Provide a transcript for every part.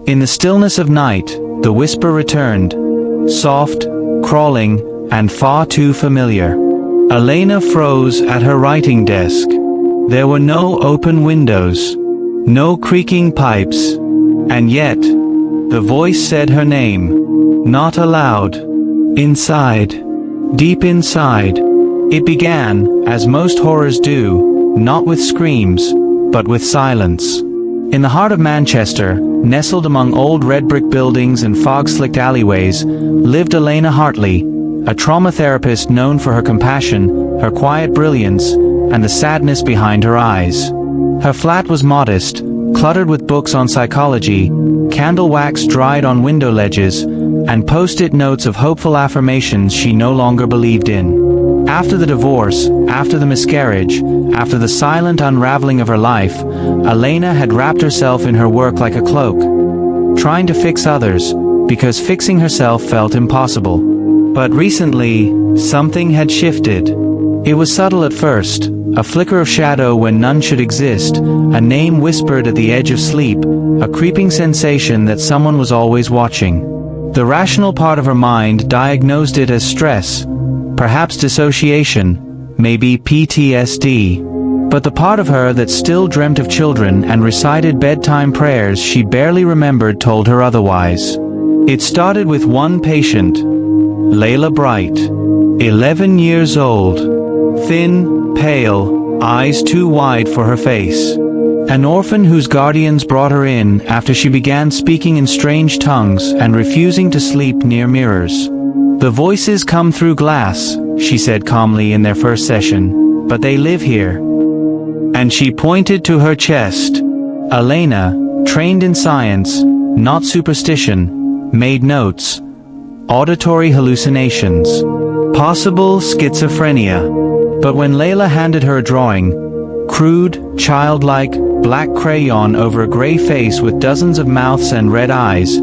In the stillness of night, the whisper returned, soft, crawling, and far too familiar. Elena froze at her writing desk. There were no open windows, no creaking pipes, and yet, the voice said her name, not aloud. Inside, deep inside, it began, as most horrors do, not with screams, but with silence. In the heart of Manchester, nestled among old red brick buildings and fog-slicked alleyways, lived Elena Hartley, a trauma therapist known for her compassion, her quiet brilliance, and the sadness behind her eyes. Her flat was modest, cluttered with books on psychology, candle wax dried on window ledges, and post-it notes of hopeful affirmations she no longer believed in. After the divorce, after the miscarriage, after the silent unraveling of her life, Elena had wrapped herself in her work like a cloak, trying to fix others, because fixing herself felt impossible. But recently, something had shifted. It was subtle at first, a flicker of shadow when none should exist, a name whispered at the edge of sleep, a creeping sensation that someone was always watching. The rational part of her mind diagnosed it as stress, perhaps dissociation, maybe PTSD. But the part of her that still dreamt of children and recited bedtime prayers she barely remembered told her otherwise. It started with one patient, Layla Bright, 11 years old, thin, pale, eyes too wide for her face. An orphan whose guardians brought her in after she began speaking in strange tongues and refusing to sleep near mirrors. "The voices come through glass," she said calmly in their first session, "but they live here." And she pointed to her chest. Elena, trained in science, not superstition, made notes. Auditory hallucinations. Possible schizophrenia. But when Layla handed her a drawing, crude, childlike, black crayon over a gray face with dozens of mouths and red eyes,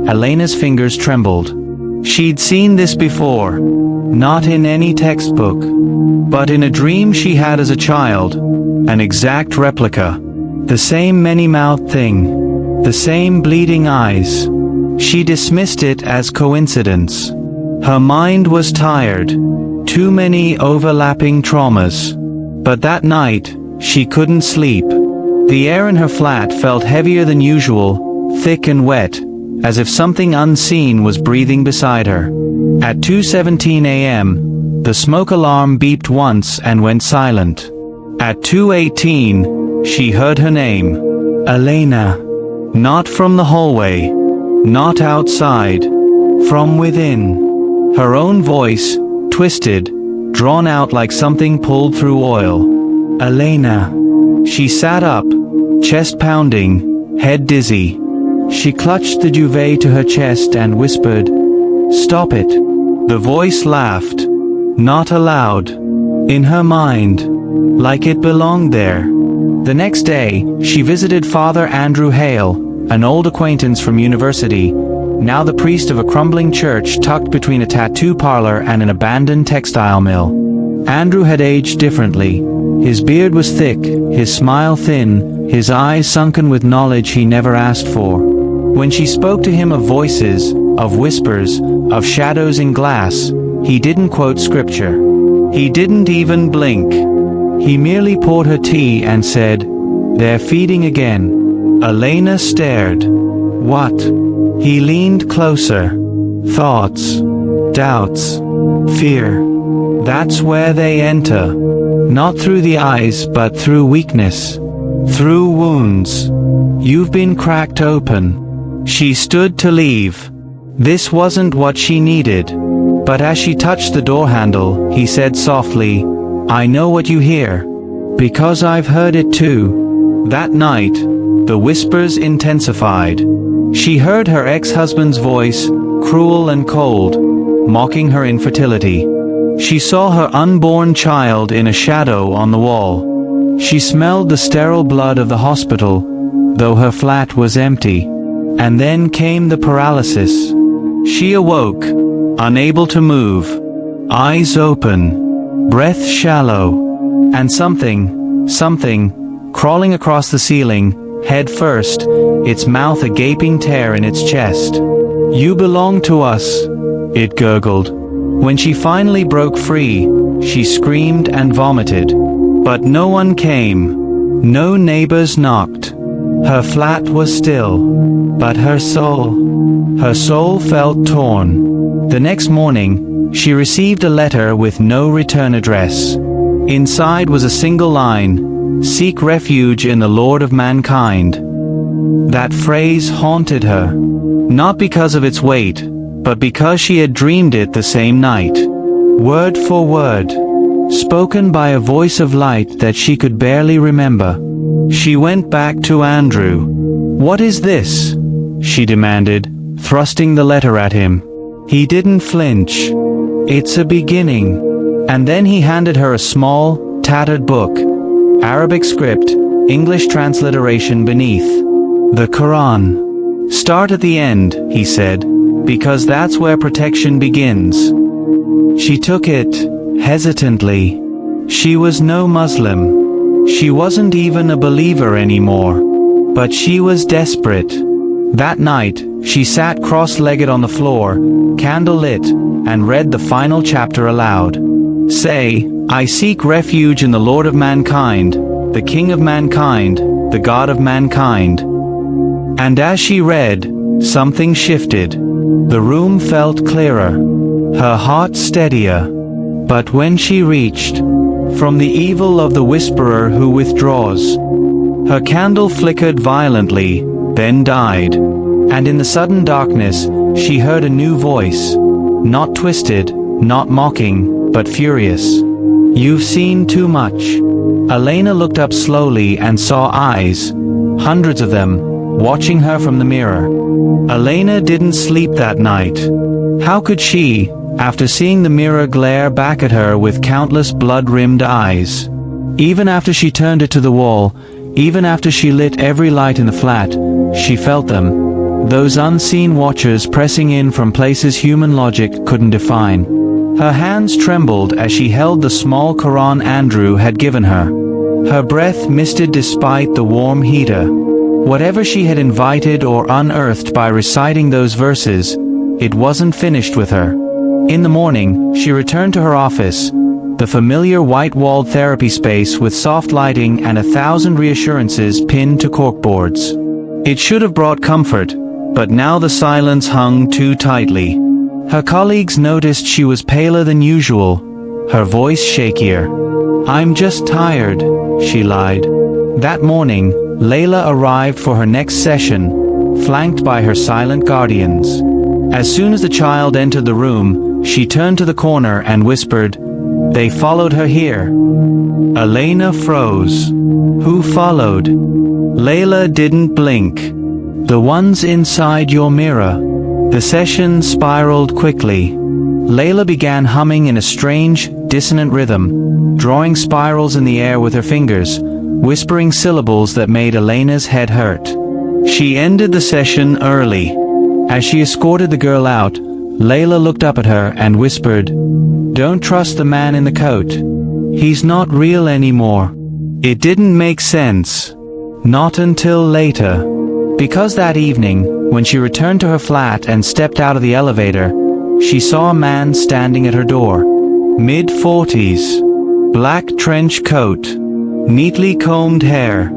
Elena's fingers trembled. She'd seen this before. Not in any textbook. But in a dream she had as a child. An exact replica. The same many-mouthed thing. The same bleeding eyes. She dismissed it as coincidence. Her mind was tired. Too many overlapping traumas. But that night, she couldn't sleep. The air in her flat felt heavier than usual, thick and wet, as if something unseen was breathing beside her. At 2:17 a.m., the smoke alarm beeped once and went silent. At 2:18, she heard her name. Elena. Not from the hallway. Not outside. From within. Her own voice, twisted, drawn out like something pulled through oil. Elena. She sat up, chest pounding, head dizzy. She clutched the duvet to her chest and whispered, "Stop it." The voice laughed. Not aloud. In her mind. Like it belonged there. The next day, she visited Father Andrew Hale, an old acquaintance from university, now the priest of a crumbling church tucked between a tattoo parlor and an abandoned textile mill. Andrew had aged differently. His beard was thick, his smile thin, his eyes sunken with knowledge he never asked for. When she spoke to him of voices, of whispers, of shadows in glass, he didn't quote scripture. He didn't even blink. He merely poured her tea and said, "They're feeding again." Elena stared. What? He leaned closer. Thoughts. Doubts. Fear. That's where they enter. Not through the eyes but through weakness. Through wounds. You've been cracked open. She stood to leave. This wasn't what she needed. But as she touched the door handle, he said softly, "I know what you hear. Because I've heard it too." That night, the whispers intensified. She heard her ex-husband's voice, cruel and cold, mocking her infertility. She saw her unborn child in a shadow on the wall. She smelled the sterile blood of the hospital, though her flat was empty. And then came the paralysis. She awoke, unable to move, eyes open, breath shallow, and something, crawling across the ceiling, head first, its mouth a gaping tear in its chest. "You belong to us," it gurgled. When she finally broke free, she screamed and vomited. But no one came. No neighbors knocked. Her flat was still. But her soul felt torn. The next morning, she received a letter with no return address. Inside was a single line: "Seek refuge in the Lord of mankind." That phrase haunted her. Not because of its weight, but because she had dreamed it the same night. Word for word. Spoken by a voice of light that she could barely remember. She went back to Andrew. "What is this?" she demanded, thrusting the letter at him. He didn't flinch. "It's a beginning." And then he handed her a small, tattered book. Arabic script, English transliteration beneath. "The Quran. Start at the end," he said, "because that's where protection begins." She took it, hesitantly. She was no Muslim. She wasn't even a believer anymore. But she was desperate. That night, she sat cross-legged on the floor, candle lit, and read the final chapter aloud. "Say, I seek refuge in the Lord of mankind, the King of mankind, the God of mankind." And as she read, something shifted. The room felt clearer, her heart steadier. But when she reached, "From the evil of the whisperer who withdraws," her candle flickered violently, then died. And in the sudden darkness, she heard a new voice. Not twisted, not mocking, but furious. "You've seen too much." Elena looked up slowly and saw eyes, hundreds of them, watching her from the mirror. Elena didn't sleep that night. How could she, after seeing the mirror glare back at her with countless blood-rimmed eyes? Even after she turned it to the wall, even after she lit every light in the flat, she felt them. Those unseen watchers pressing in from places human logic couldn't define. Her hands trembled as she held the small Quran Andrew had given her. Her breath misted despite the warm heater. Whatever she had invited or unearthed by reciting those verses, it wasn't finished with her. In the morning, she returned to her office, the familiar white-walled therapy space with soft lighting and 1,000 reassurances pinned to corkboards. It should have brought comfort, but now the silence hung too tightly. Her colleagues noticed she was paler than usual, her voice shakier. "I'm just tired," she lied. That morning, Layla arrived for her next session, flanked by her silent guardians. As soon as the child entered the room, she turned to the corner and whispered, "They followed her here." Elena froze. Who followed? Layla didn't blink. "The ones inside your mirror." The session spiraled quickly. Layla began humming in a strange, dissonant rhythm, drawing spirals in the air with her fingers, whispering syllables that made Elena's head hurt. She ended the session early. As she escorted the girl out, Layla looked up at her and whispered, "Don't trust the man in the coat. He's not real anymore." It didn't make sense. Not until later. Because that evening, when she returned to her flat and stepped out of the elevator, she saw a man standing at her door. Mid-40s. Black trench coat. Neatly combed hair.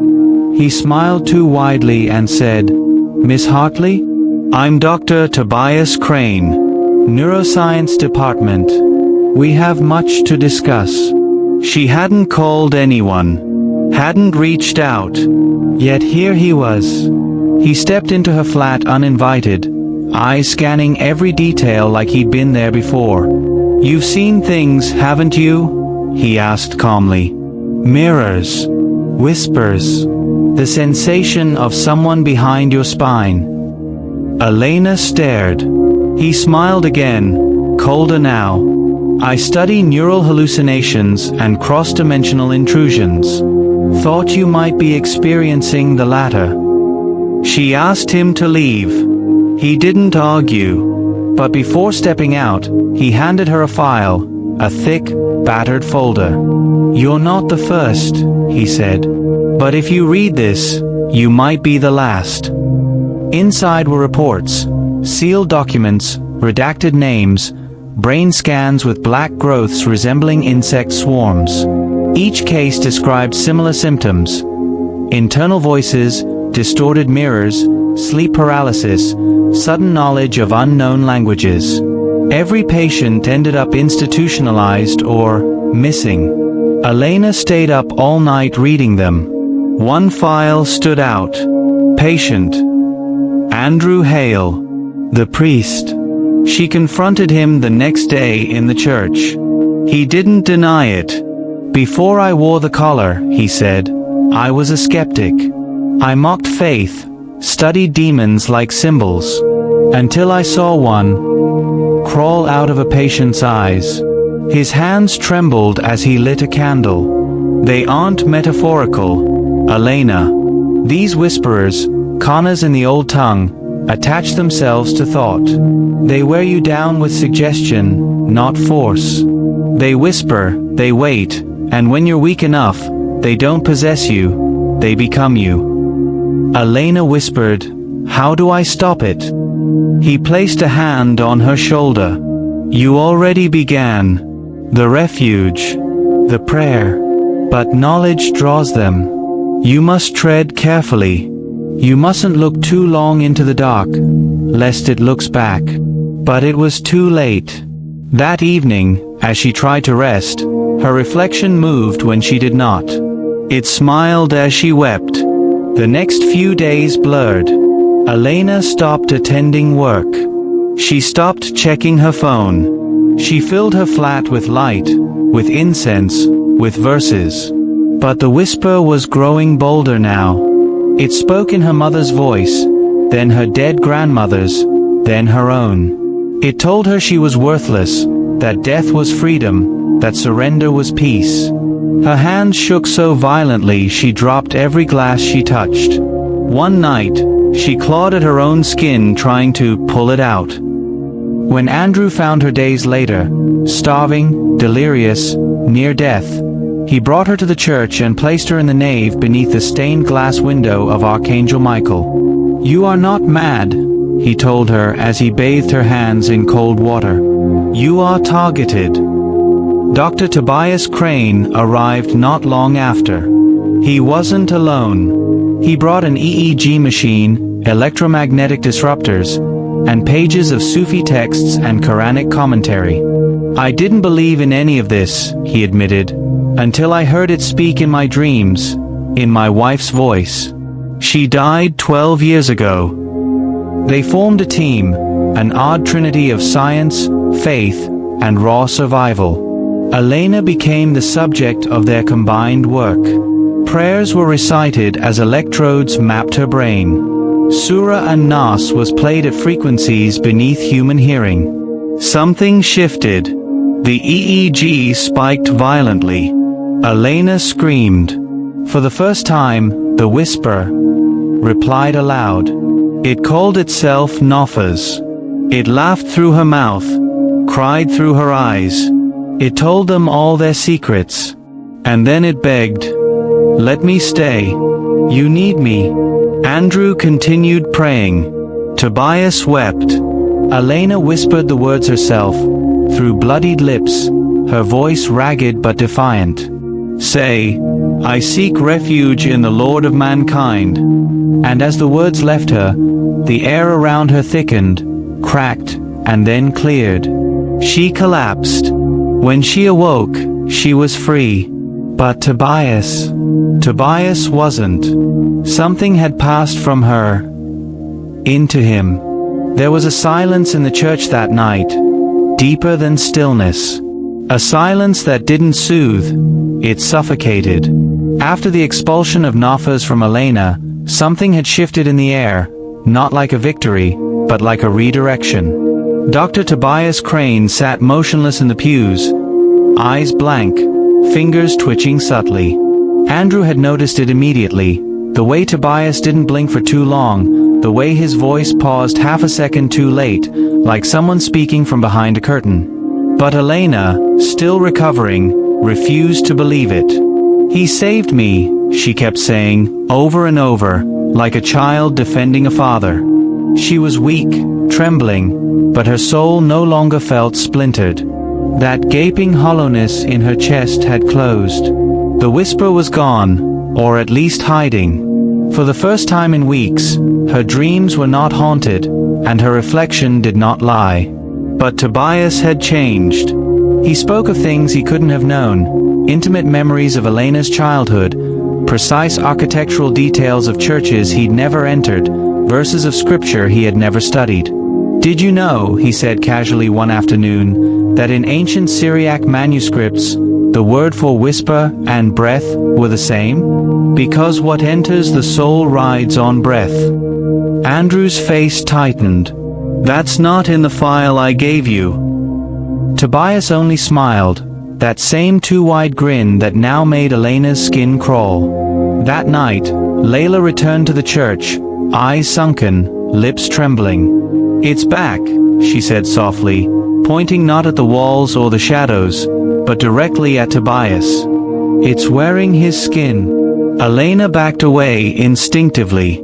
He smiled too widely and said, "Miss Hartley? I'm Dr. Tobias Crane, Neuroscience Department. We have much to discuss." She hadn't called anyone, hadn't reached out. Yet here he was. He stepped into her flat uninvited, eyes scanning every detail like he'd been there before. "You've seen things, haven't you?" he asked calmly. "Mirrors. Whispers. The sensation of someone behind your spine." Elena stared. He smiled again, colder now. "I study neural hallucinations and cross-dimensional intrusions. Thought you might be experiencing the latter." She asked him to leave. He didn't argue. But before stepping out, he handed her a file, a thick, battered folder. "You're not the first," he said. "But if you read this, You might be the last." Inside were reports, sealed documents, redacted names, brain scans with black growths resembling insect swarms. Each case described similar symptoms: internal voices, distorted mirrors, sleep paralysis, sudden knowledge of unknown languages. Every patient ended up institutionalized or missing. Elena stayed up all night reading them. One file stood out. Patient Andrew Hale, the priest. She confronted him the next day in the church. He didn't deny it. "Before I wore the collar," he said, "I was a skeptic. I mocked faith, studied demons like symbols, until I saw one crawl out of a patient's eyes." His hands trembled as he lit a candle. "They aren't metaphorical, Elena. These whisperers, kanas in the old tongue, attach themselves to thought. They wear you down with suggestion, not force. They whisper, they wait, and when you're weak enough, they don't possess you, they become you." Elena whispered, "How do I stop it?" He placed a hand on her shoulder. "You already began. The refuge, the prayer. But knowledge draws them. You must tread carefully. You mustn't look too long into the dark, lest it looks back." But it was too late. That evening, as she tried to rest, her reflection moved when she did not. It smiled as she wept. The next few days blurred. Elena stopped attending work. She stopped checking her phone. She filled her flat with light, with incense, with verses. But the whisper was growing bolder now. It spoke in her mother's voice, then her dead grandmother's, then her own. It told her she was worthless, that death was freedom, that surrender was peace. Her hands shook so violently she dropped every glass she touched. One night, she clawed at her own skin trying to pull it out. When Andrew found her days later, starving, delirious, near death, he brought her to the church and placed her in the nave beneath the stained glass window of Archangel Michael. "You are not mad," he told her as he bathed her hands in cold water. "You are targeted." Dr. Tobias Crane arrived not long after. He wasn't alone. He brought an EEG machine, electromagnetic disruptors, and pages of Sufi texts and Quranic commentary. "I didn't believe in any of this," he admitted, "until I heard it speak in my dreams, in my wife's voice. She died 12 years ago." They formed a team, an odd trinity of science, faith, and raw survival. Elena became the subject of their combined work. Prayers were recited as electrodes mapped her brain. Surah and Nas was played at frequencies beneath human hearing. Something shifted. The EEG spiked violently. Elena screamed. For the first time, the whisper replied aloud. It called itself Nafas. It laughed through her mouth, cried through her eyes. It told them all their secrets. And then it begged, "Let me stay. You need me." Andrew continued praying. Tobias wept. Elena whispered the words herself, through bloodied lips, her voice ragged but defiant. "Say, I seek refuge in the Lord of mankind." And as the words left her, the air around her thickened, cracked, and then cleared. She collapsed. When she awoke, she was free. But Tobias wasn't. Something had passed from her into him. There was a silence in the church that night, deeper than stillness. A silence that didn't soothe, it suffocated. After the expulsion of Nafas from Elena, something had shifted in the air, not like a victory, but like a redirection. Dr. Tobias Crane sat motionless in the pews, eyes blank, fingers twitching subtly. Andrew had noticed it immediately, the way Tobias didn't blink for too long, the way his voice paused half a second too late, like someone speaking from behind a curtain. But Elena, still recovering, refused to believe it. "He saved me," she kept saying, over and over, like a child defending a father. She was weak, trembling, but her soul no longer felt splintered. That gaping hollowness in her chest had closed. The whisper was gone, or at least hiding. For the first time in weeks, her dreams were not haunted, and her reflection did not lie. But Tobias had changed. He spoke of things he couldn't have known, intimate memories of Elena's childhood, precise architectural details of churches he'd never entered, verses of scripture he had never studied. "Did you know," he said casually one afternoon, "that in ancient Syriac manuscripts, the word for whisper and breath were the same? Because what enters the soul rides on breath." Andrew's face tightened. "That's not in the file I gave you." Tobias only smiled, that same too-wide grin that now made Elena's skin crawl. That night, Layla returned to the church, eyes sunken, lips trembling. "It's back," she said softly, pointing not at the walls or the shadows, but directly at Tobias. "It's wearing his skin." Elena backed away instinctively.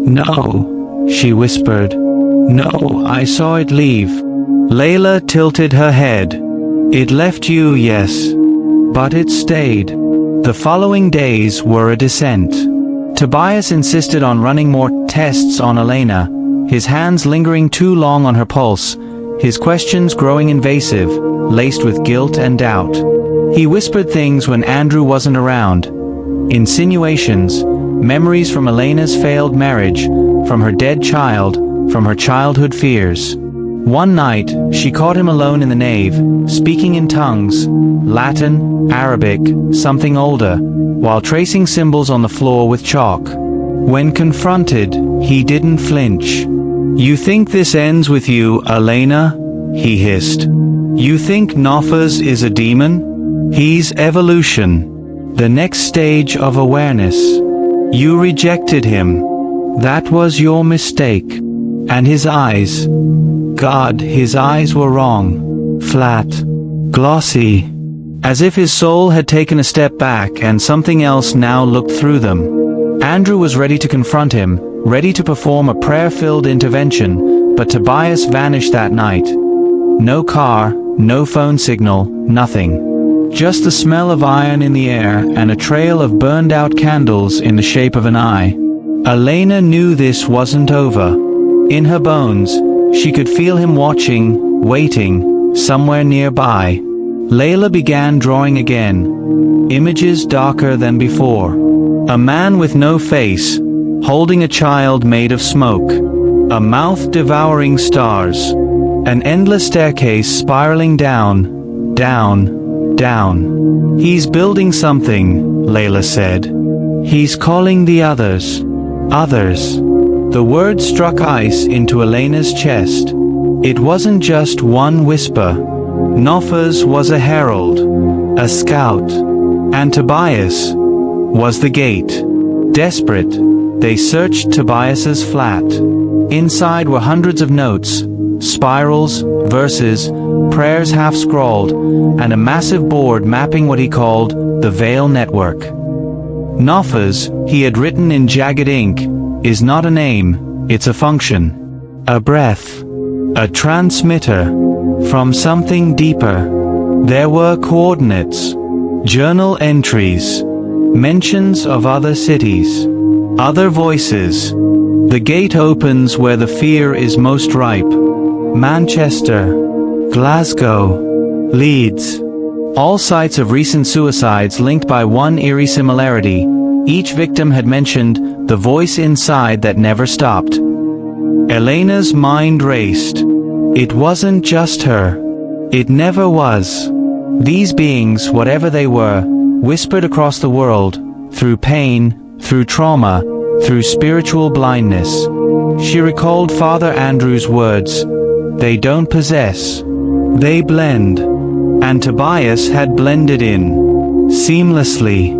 "No," she whispered. "No, I saw it leave." Layla tilted her head. "It left you, yes. But it stayed." The following days were a descent. Tobias insisted on running more tests on Elena, his hands lingering too long on her pulse, his questions growing invasive, laced with guilt and doubt. He whispered things when Andrew wasn't around. Insinuations, memories from Elena's failed marriage, from her dead child, from her childhood fears. One night, she caught him alone in the nave, speaking in tongues, Latin, Arabic, something older, while tracing symbols on the floor with chalk. When confronted, he didn't flinch. "You think this ends with you, Elena?" he hissed. "You think Nofas is a demon? He's evolution. The next stage of awareness. You rejected him. That was your mistake." And his eyes, God, his eyes were wrong. Flat. Glossy. As if his soul had taken a step back and something else now looked through them. Andrew was ready to confront him, ready to perform a prayer-filled intervention, but Tobias vanished that night. No car, no phone signal, nothing. Just the smell of iron in the air and a trail of burned-out candles in the shape of an eye. Elena knew this wasn't over. In her bones, she could feel him watching, waiting, somewhere nearby. Layla began drawing again. Images darker than before. A man with no face, holding a child made of smoke. A mouth devouring stars. An endless staircase spiraling down, down, down. "He's building something," Layla said. "He's calling the others. Others." The word struck ice into Elena's chest. It wasn't just one whisper. Nofas was a herald, a scout, and Tobias was the gate. Desperate, they searched Tobias's flat. Inside were hundreds of notes, spirals, verses, prayers half-scrawled, and a massive board mapping what he called the Veil Network. Nofas, he had written in jagged ink, is not a name, it's a function. A breath. A transmitter. From something deeper. There were coordinates. Journal entries. Mentions of other cities. Other voices. The gate opens where the fear is most ripe. Manchester. Glasgow. Leeds. All sites of recent suicides linked by one eerie similarity. Each victim had mentioned the voice inside that never stopped. Elena's mind raced. It wasn't just her. It never was. These beings, whatever they were, whispered across the world, through pain, through trauma, through spiritual blindness. She recalled Father Andrew's words, "They don't possess. They blend." And Tobias had blended in. Seamlessly.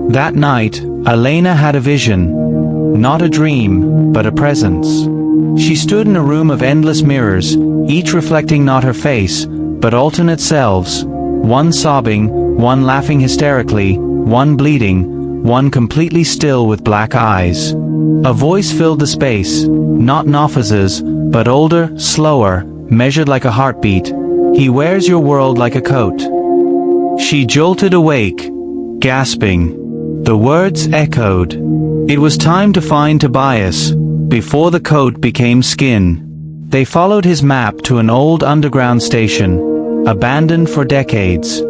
That night, Elena had a vision. Not a dream, but a presence. She stood in a room of endless mirrors, each reflecting not her face, but alternate selves. One sobbing, one laughing hysterically, one bleeding, one completely still with black eyes. A voice filled the space, not Nafaz's, but older, slower, measured like a heartbeat. He wears your world like a coat. She jolted awake, gasping. The words echoed. It was time to find Tobias, before the coat became skin. They followed his map to an old underground station, abandoned for decades.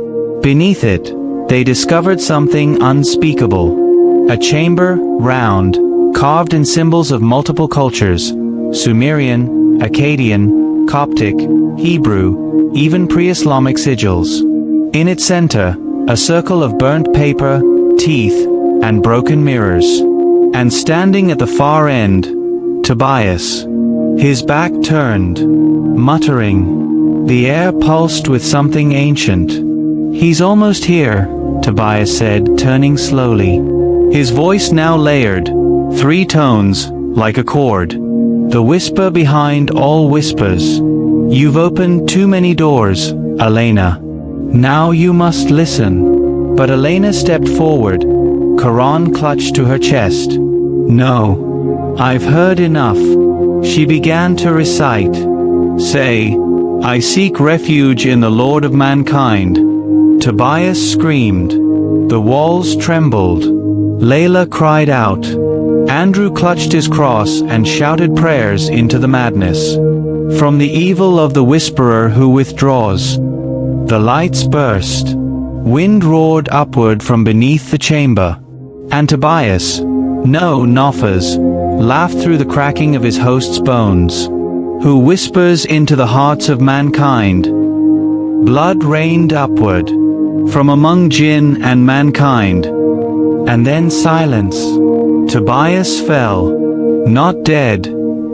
Beneath it, they discovered something unspeakable. A chamber, round, carved in symbols of multiple cultures: Sumerian, Akkadian, Coptic, Hebrew, even pre-Islamic sigils. In its center, a circle of burnt paper, teeth, and broken mirrors. And standing at the far end, Tobias. His back turned, muttering. The air pulsed with something ancient. "He's almost here," Tobias said, turning slowly. His voice now layered, 3 tones, like a chord. The whisper behind all whispers. "You've opened too many doors, Elena. Now you must listen." But Elena stepped forward, Quran clutched to her chest. "No. I've heard enough." She began to recite. "Say, I seek refuge in the Lord of mankind." Tobias screamed. The walls trembled. Layla cried out. Andrew clutched his cross and shouted prayers into the madness. From the evil of the whisperer who withdraws. The lights burst. Wind roared upward from beneath the chamber. And Tobias, no Nafaz, laughed through the cracking of his host's bones. Who whispers into the hearts of mankind. Blood rained upward, from among jinn and mankind. And then silence. Tobias fell, not dead,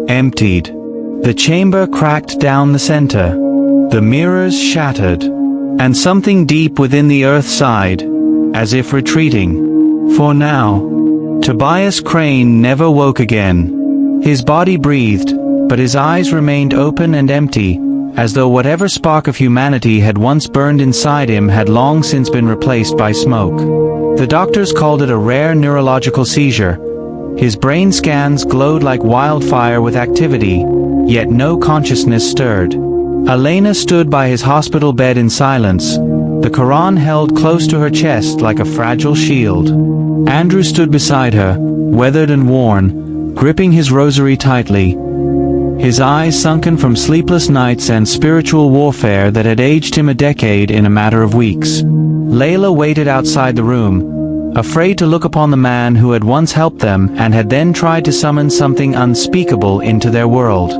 emptied. The chamber cracked down the center. The mirrors shattered. And something deep within the earth sighed, as if retreating. For now. Tobias Crane never woke again. His body breathed, but his eyes remained open and empty, as though whatever spark of humanity had once burned inside him had long since been replaced by smoke. The doctors called it a rare neurological seizure. His brain scans glowed like wildfire with activity, yet no consciousness stirred. Elena stood by his hospital bed in silence, the Quran held close to her chest like a fragile shield. Andrew stood beside her, weathered and worn, gripping his rosary tightly, his eyes sunken from sleepless nights and spiritual warfare that had aged him a decade in a matter of weeks. Layla waited outside the room, afraid to look upon the man who had once helped them and had then tried to summon something unspeakable into their world.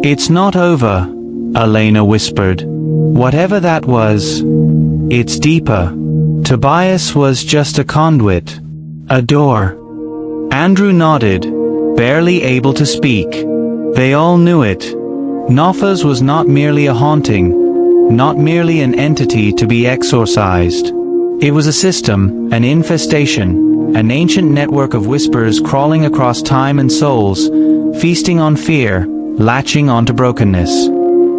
"It's not over," Elena whispered. "Whatever that was, it's deeper." Tobias was just a conduit. A door. Andrew nodded, barely able to speak. They all knew it. Nafaz was not merely a haunting, not merely an entity to be exorcised. It was a system, an infestation, an ancient network of whispers crawling across time and souls, feasting on fear, latching onto brokenness.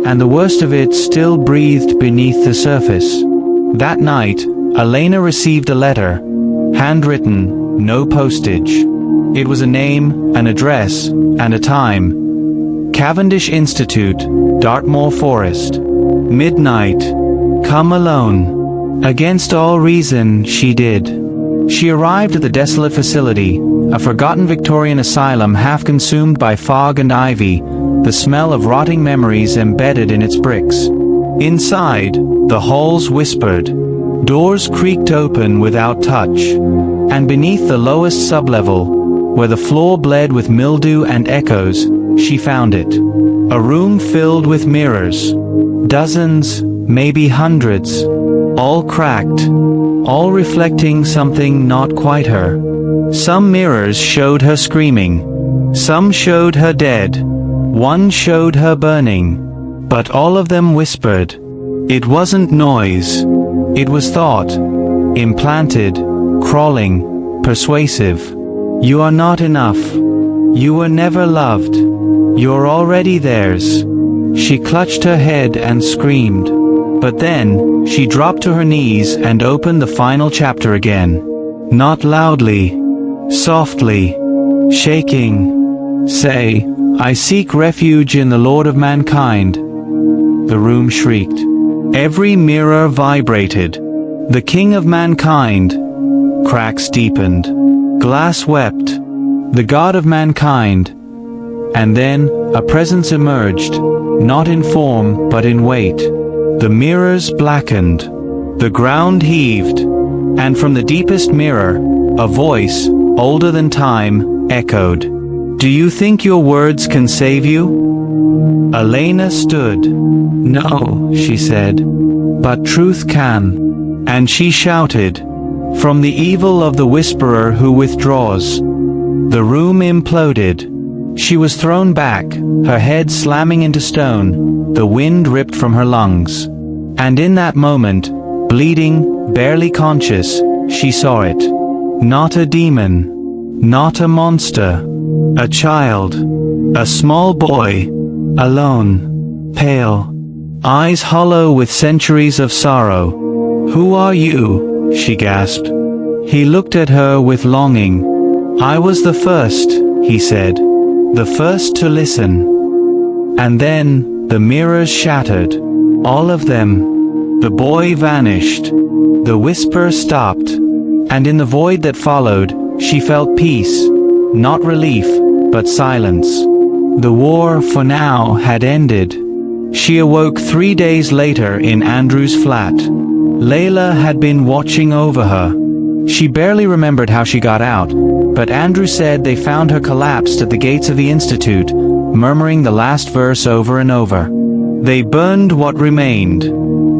And the worst of it still breathed beneath the surface. That night, Elena received a letter, handwritten, no postage. It was a name, an address, and a time. Cavendish Institute, Dartmoor Forest. Midnight. Come alone. Against all reason, she did. She arrived at the desolate facility, a forgotten Victorian asylum half consumed by fog and ivy, the smell of rotting memories embedded in its bricks. Inside, the halls whispered. Doors creaked open without touch. And beneath the lowest sublevel, where the floor bled with mildew and echoes, she found it. A room filled with mirrors. Dozens, maybe hundreds. All cracked. All reflecting something not quite her. Some mirrors showed her screaming. Some showed her dead. One showed her burning. But all of them whispered. It wasn't noise. It was thought. Implanted. Crawling. Persuasive. You are not enough. You were never loved. You're already theirs. She clutched her head and screamed. But then, she dropped to her knees and opened the final chapter again. Not loudly. Softly. shaking. Say, I seek refuge in the Lord of mankind. The room shrieked. Every mirror vibrated. The King of mankind. Cracks deepened. Glass wept. The God of mankind. And then, a presence emerged, not in form, but in weight. The mirrors blackened. The ground heaved. And from the deepest mirror, a voice, older than time, echoed. Do you think your words can save you? Elena stood. No, she said. But truth can. And she shouted. From the evil of the whisperer who withdraws. The room imploded. She was thrown back, her head slamming into stone, the wind ripped from her lungs. And in that moment, bleeding, barely conscious, she saw it. Not a demon. Not a monster. A child. A small boy. Alone. Pale. Eyes hollow with centuries of sorrow. Who are you? She gasped. He looked at her with longing. I was the first, he said. The first to listen. And then, the mirrors shattered. All of them. The boy vanished. The whisper stopped. And in the void that followed, she felt peace. Not relief, but silence. The war, for now, had ended. She awoke 3 days later in Andrew's flat. Layla had been watching over her. She barely remembered how she got out, but Andrew said they found her collapsed at the gates of the institute, murmuring the last verse over and over. They burned what remained,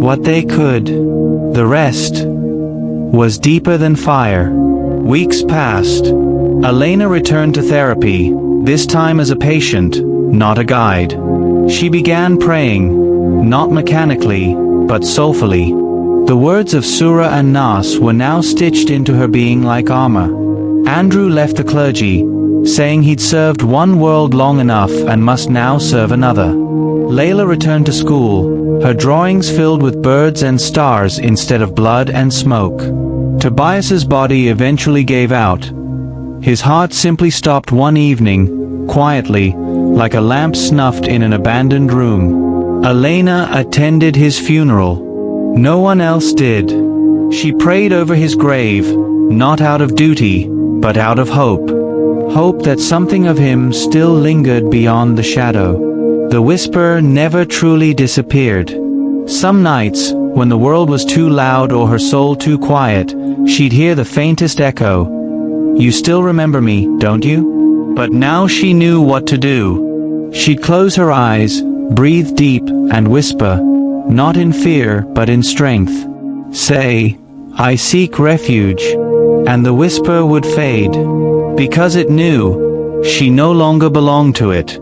what they could. The rest was deeper than fire. Weeks passed. Elena returned to therapy, this time as a patient, not a guide. She began praying, not mechanically, but soulfully. The words of Surah and Nas were now stitched into her being like armor. Andrew left the clergy, saying he'd served one world long enough and must now serve another. Layla returned to school, her drawings filled with birds and stars instead of blood and smoke. Tobias's body eventually gave out. His heart simply stopped one evening, quietly, like a lamp snuffed in an abandoned room. Elena attended his funeral. No one else did. She prayed over his grave, not out of duty, but out of hope. Hope that something of him still lingered beyond the shadow. The whisper never truly disappeared. Some nights, when the world was too loud or her soul too quiet, she'd hear the faintest echo. You still remember me, don't you? But now she knew what to do. She'd close her eyes, breathe deep, and whisper, not in fear, but in strength. Say, I seek refuge. And the whisper would fade. Because it knew, she no longer belonged to it.